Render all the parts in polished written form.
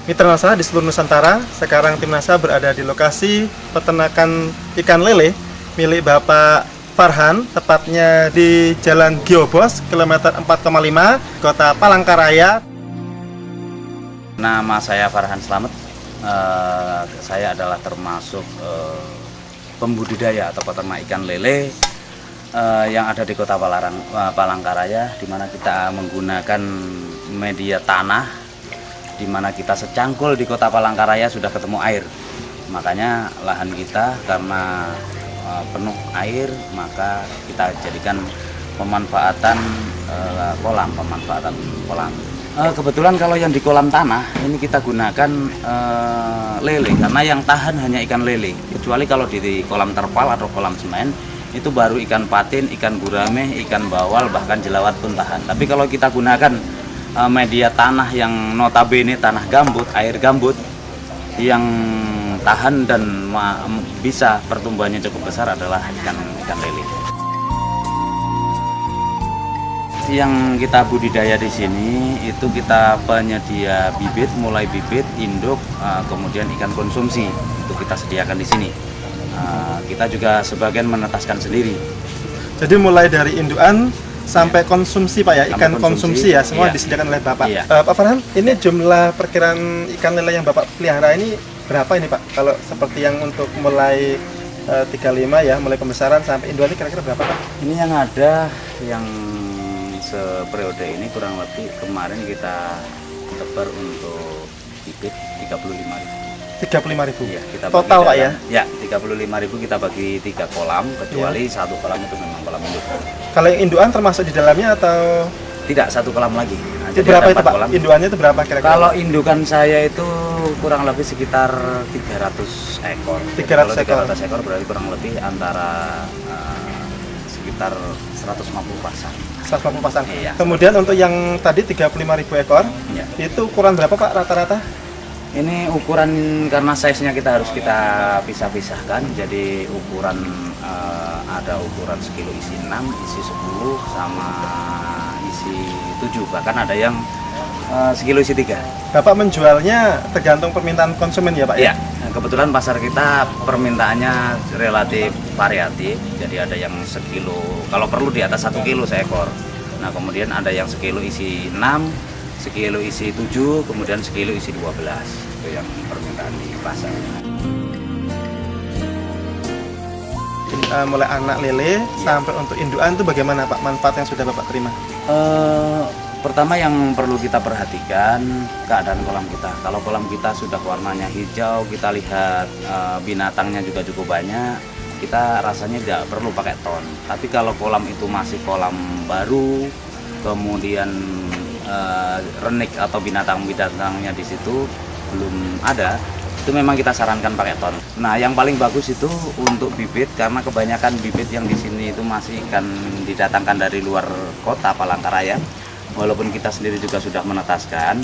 Mitra Nasa di seluruh Nusantara. Sekarang tim Nasa berada di lokasi peternakan ikan lele milik Bapak Farhan, tepatnya di Jalan Giobos, kilometer 4,5, Kota Palangkaraya. Nama saya Farhan Slamet. Saya adalah termasuk pembudidaya atau peternak ikan lele yang ada di Kota Palangkaraya, di mana kita menggunakan media tanah, di mana kita secangkul di Kota Palangkaraya sudah ketemu air. Makanya lahan kita karena penuh air, maka kita jadikan pemanfaatan kolam. Kebetulan kalau yang di kolam tanah ini kita gunakan lele, karena yang tahan hanya ikan lele. Kecuali kalau di kolam terpal atau kolam semen itu baru ikan patin, ikan gurame, ikan bawal, bahkan jelawat pun tahan. Tapi kalau kita gunakan media tanah yang notabene tanah gambut, air gambut yang tahan dan bisa pertumbuhannya cukup besar adalah ikan lele. Yang kita budidaya di sini itu kita penyedia bibit, mulai bibit, induk, kemudian ikan konsumsi itu kita sediakan di sini. Kita juga sebagian menetaskan sendiri. Jadi mulai dari indukan sampai konsumsi Pak ya, ikan konsumsi ya, semua iya, disediakan oleh Bapak. Iya. Pak Farhan, ini jumlah perkiraan ikan lele yang Bapak pelihara ini berapa ini Pak? Kalau seperti yang untuk mulai 35 ya, mulai pembesaran sampai indukan ini kira-kira berapa Pak? Ini yang ada yang seperiode ini kurang lebih kemarin kita tebar untuk bibit 35.000. 35.000 Ya, kita total Pak ya? Ya, 35.000 kita bagi 3 kolam, kecuali satu kolam itu memang kolam induk. Kalau yang indukan termasuk di dalamnya atau Tidak, satu kolam lagi. Nah, itu jadi berapa ada itu 4 Pak? kolam. Indukannya itu berapa kira-kira? Kalau indukan saya itu kurang lebih sekitar 300 ekor. Jadi 300 kalau ekor. 300 ekor berarti kurang lebih antara sekitar 150 pasang. 150 pasang. Iya. Kemudian untuk yang tadi 35.000 ekor, Ya. itu ukuran berapa Pak rata-rata? Ini ukuran karena size-nya kita harus kita pisah-pisahkan. Jadi ukuran ada ukuran sekilo isi 6, isi 10, sama isi 7. Bahkan ada yang sekilo isi 3. Bapak menjualnya tergantung permintaan konsumen ya Pak Iya, ya? nah, kebetulan pasar kita permintaannya relatif variatif. Jadi ada yang sekilo, kalau perlu di atas 1 kilo seekor. Nah kemudian ada yang sekilo isi 6, sekilo isi 7, kemudian sekilo isi 12. Itu yang permintaan di pasar. Mulai anak lele sampai untuk indukan itu bagaimana Pak manfaat yang sudah Bapak terima? Pertama yang perlu kita perhatikan keadaan kolam kita. Kalau kolam kita sudah warnanya hijau, kita lihat binatangnya juga cukup banyak, kita rasanya tidak perlu pakai ton. Tapi kalau kolam itu masih kolam baru, kemudian renik atau binatang-binatangnya di situ belum ada, itu memang kita sarankan pakai ton. Nah, yang paling bagus itu untuk bibit, karena kebanyakan bibit yang di sini itu masih ikan didatangkan dari luar Kota Palangkaraya. Walaupun kita sendiri juga sudah menetaskan,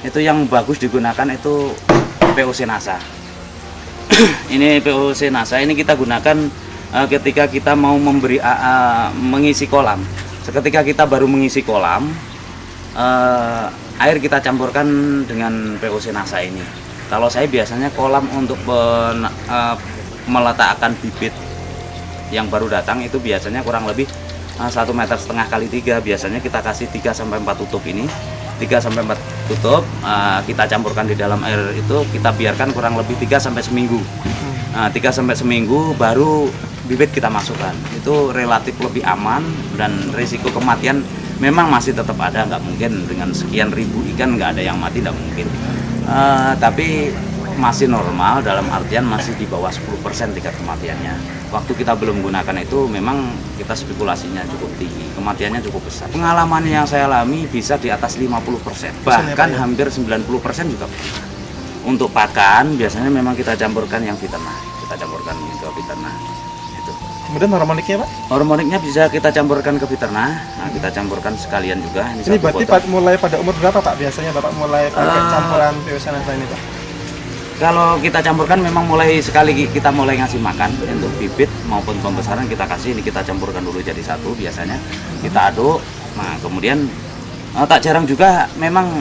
itu yang bagus digunakan itu POC Nasa. Ini POC Nasa ini kita gunakan ketika kita mau mengisi kolam. Seketika kita baru mengisi kolam, air kita campurkan dengan POC Nasa ini. Kalau saya biasanya kolam untuk meletakkan bibit yang baru datang itu biasanya kurang lebih 1,5 meter kali 3. Biasanya kita kasih 3-4 tutup ini, 3-4 tutup, kita campurkan di dalam air itu, kita biarkan kurang lebih 3 sampai seminggu. 3 sampai seminggu baru bibit kita masukkan. Itu relatif lebih aman, dan risiko kematian memang masih tetap ada. Nggak mungkin dengan sekian ribu ikan nggak ada yang mati, nggak mungkin. Tapi masih normal, dalam artian masih di bawah 10% tingkat kematiannya. Waktu kita belum gunakan itu memang kita spekulasinya cukup tinggi, kematiannya cukup besar. Pengalaman yang saya alami bisa di atas 50%, bahkan hampir 90% juga. Untuk pakan biasanya memang kita campurkan yang fiternah, kita campurkan ke fiternah. Itu. Kemudian hormoniknya Pak? Hormoniknya bisa kita campurkan ke fiternah. Nah, kita campurkan sekalian juga. Ini berarti mulai pada umur berapa Pak biasanya Bapak mulai pakai campuran POC Nasa ini Pak? Kalau kita campurkan memang mulai sekali kita mulai ngasih makan untuk bibit maupun pembesaran kita kasih, ini kita campurkan dulu jadi satu biasanya, kita aduk. Nah kemudian tak jarang juga memang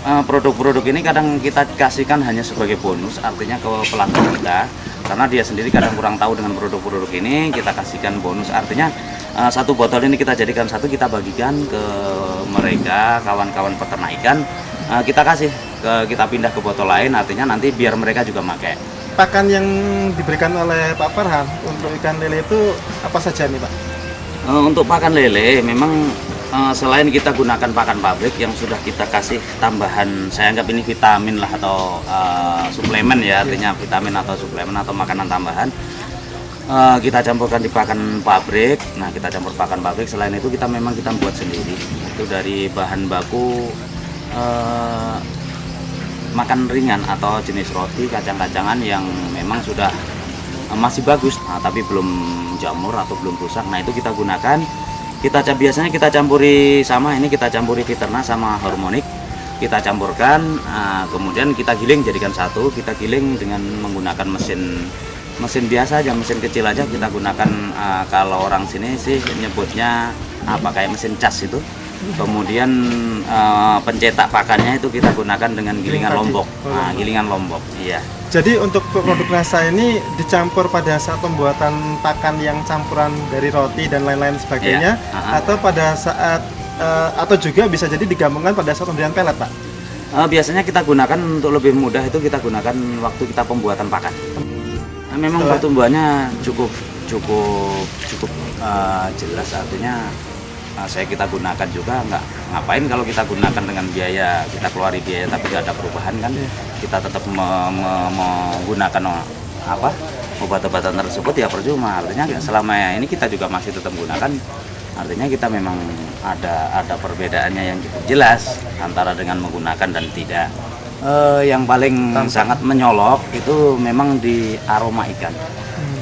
produk-produk ini kadang kita kasihkan hanya sebagai bonus, artinya ke pelanggan kita, karena dia sendiri kadang kurang tahu dengan produk-produk ini, kita kasihkan bonus, artinya satu botol ini kita jadikan satu, kita bagikan ke mereka, kawan-kawan peternak ikan, kita kasih, kita pindah ke botol lain, artinya nanti biar mereka juga pakai. Pakan yang diberikan oleh Pak Farhan untuk ikan lele itu apa saja nih Pak? Untuk pakan lele memang selain kita gunakan pakan pabrik yang sudah kita kasih tambahan, saya anggap ini vitamin lah atau suplemen ya, artinya vitamin atau suplemen atau makanan tambahan, kita campurkan di pakan pabrik. Nah, kita campur pakan pabrik, selain itu kita memang kita buat sendiri, itu dari bahan baku makan ringan atau jenis roti kacang-kacangan yang memang sudah masih bagus, tapi belum jamur atau belum rusak. Nah, itu kita gunakan. Biasanya kita campuri sama ini, kita campuri Viterna sama Harmonic, kita campurkan, kemudian kita giling jadikan satu. Kita giling dengan menggunakan mesin biasa aja, mesin kecil aja kita gunakan. Kalau orang sini sih nyebutnya apa, kayak mesin cas itu. Kemudian pencetak pakannya itu kita gunakan dengan gilingan lombok. Gilingan lombok, iya. Jadi untuk produk NASA ini dicampur pada saat pembuatan pakan yang campuran dari roti dan lain-lain sebagainya, atau pada saat atau juga bisa jadi digabungkan pada saat pemberian pelet, Pak? Biasanya kita gunakan untuk lebih mudah, itu kita gunakan waktu kita pembuatan pakan. Memang pertumbuhannya cukup jelas, artinya kita gunakan juga, nggak ngapain kalau kita gunakan dengan biaya, kita keluari biaya tapi nggak ada perubahan kan. Kita tetap menggunakan obat-obatan tersebut ya percuma, artinya selama ini kita juga masih tetap gunakan, artinya kita memang ada perbedaannya yang cukup jelas antara dengan menggunakan dan tidak. Yang paling sangat menyolok itu memang di aroma ikan,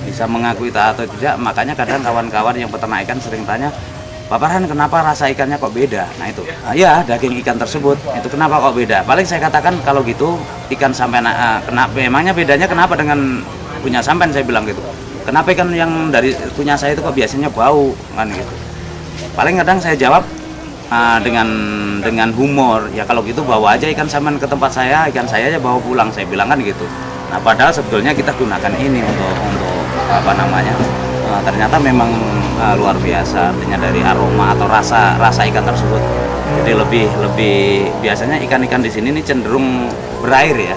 bisa mengakui atau tidak, makanya kadang kawan-kawan yang peternak ikan sering tanya, Pak Farhan, kenapa rasa ikannya kok beda? Nah itu, ya daging ikan tersebut, itu kenapa kok beda? Paling saya katakan kalau gitu, ikan sampean, kenapa, emangnya bedanya kenapa dengan punya sampean, saya bilang gitu. Kenapa ikan yang dari punya saya itu kok biasanya bau, kan gitu. Paling kadang saya jawab dengan humor, ya kalau gitu bawa aja ikan sampean ke tempat saya, ikan saya aja bawa pulang, saya bilang kan gitu. Nah padahal sebetulnya kita gunakan ini untuk apa namanya, ternyata memang luar biasa, artinya dari aroma atau rasa ikan tersebut. Jadi lebih biasanya ikan-ikan di sini ini cenderung berair ya,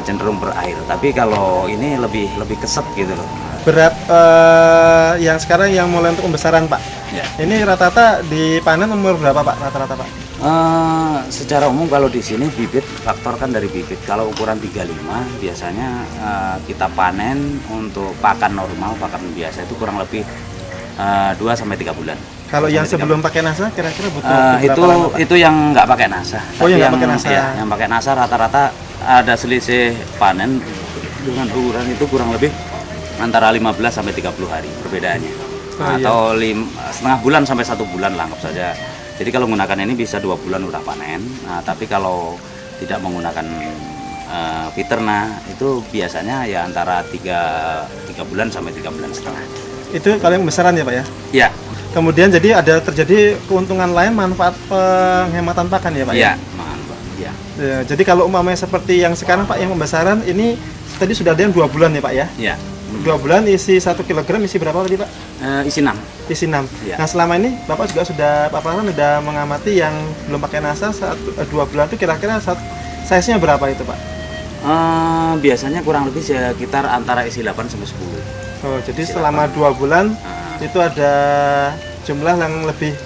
cenderung berair. Tapi kalau ini lebih keset gitu loh. Berat yang sekarang yang mulai untuk pembesaran Pak. Ya. Ini rata-rata dipanen umur berapa Pak? Rata-rata Pak? Secara umum kalau di sini bibit, faktor kan dari bibit. Kalau ukuran 35 biasanya kita panen untuk pakan normal, pakan biasa itu kurang lebih 2 sampai 3 bulan. Kalau yang sebelum pakai NASA kira-kira butuh berapa lama, Pak? Itu yang nggak pakai NASA. Oh, yang nggak pakai NASA. Ya, yang pakai NASA rata-rata ada selisih panen dengan ukuran itu kurang lebih antara 15 sampai 30 hari perbedaannya. Atau setengah bulan sampai 1 bulan lah, anggap saja. Jadi kalau menggunakan ini bisa 2 bulan udah panen. Nah, tapi kalau tidak menggunakan Viterna itu biasanya ya antara 3 bulan sampai 3 bulan setengah. Itu kalau yang besaran ya Pak ya? Ya. Kemudian jadi ada terjadi keuntungan lain, manfaat penghematan pakan ya Pak ya? Iya, manfaat. Ya. Ya, jadi kalau umpamanya seperti yang sekarang Pak yang pembesaran ini tadi sudah ada yang 2 bulan ya Pak ya? Iya. 2 bulan isi 1 kilogram isi berapa tadi Pak? Isi 6. Isi 6. Ya. Nah selama ini Bapak juga sudah, Pak Farhan sudah mengamati yang belum pakai NASA 2 bulan itu kira-kira size-nya berapa itu Pak? Biasanya kurang lebih sekitar antara isi 8 sampai 10. Oh, jadi selama 2 bulan itu ada jumlah yang lebih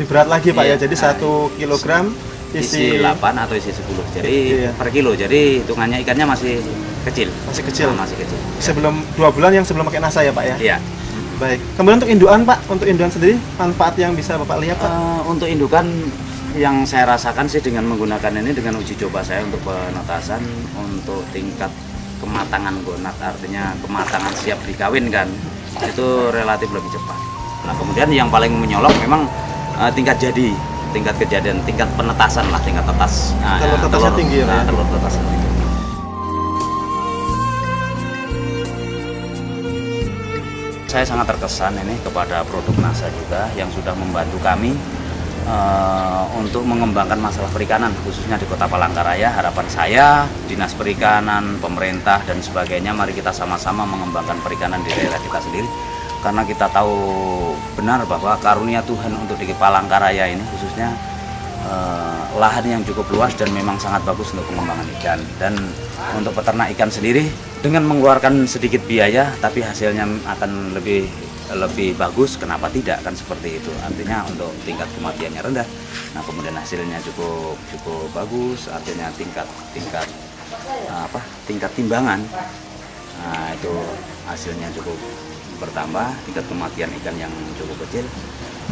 berat lagi Pak ya. Jadi 1 kilogram isi 8 atau isi 10. Jadi per kilo. Jadi hitungannya ikannya masih kecil. Masih kecil. Masih kecil. Sebelum 2 bulan yang sebelum pakai NASA ya Pak ya? Iya. Baik. Kemudian untuk indukan Pak, untuk indukan sendiri manfaat yang bisa Bapak lihat Pak? Untuk indukan yang saya rasakan sih dengan menggunakan ini, dengan uji coba saya untuk penetasan, untuk tingkat kematangan gonat, artinya kematangan siap dikawinkan, itu relatif lebih cepat. Nah kemudian yang paling menyolok memang tingkat kejadian, tingkat penetasan lah, tingkat tetas. Telur tetasnya tinggi ya? Telur tetasnya tinggi. Saya sangat terkesan ini kepada produk NASA juga yang sudah membantu kami untuk mengembangkan masalah perikanan khususnya di Kota Palangkaraya. Harapan saya Dinas Perikanan, pemerintah dan sebagainya, mari kita sama-sama mengembangkan perikanan di daerah kita sendiri, karena kita tahu benar bahwa karunia Tuhan untuk di Palangkaraya ini khususnya lahan yang cukup luas dan memang sangat bagus untuk pengembangan ikan. Dan untuk peternak ikan sendiri dengan mengeluarkan sedikit biaya tapi hasilnya akan lebih bagus, kenapa tidak, kan seperti itu. Artinya untuk tingkat kematiannya rendah, nah kemudian hasilnya cukup bagus, artinya tingkat timbangan, nah itu hasilnya cukup bertambah, tingkat kematian ikan yang cukup kecil,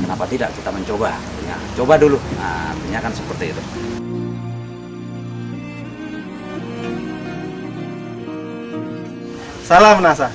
kenapa tidak kita mencoba, artinya coba dulu, nah artinya kan seperti itu. Salam NASA.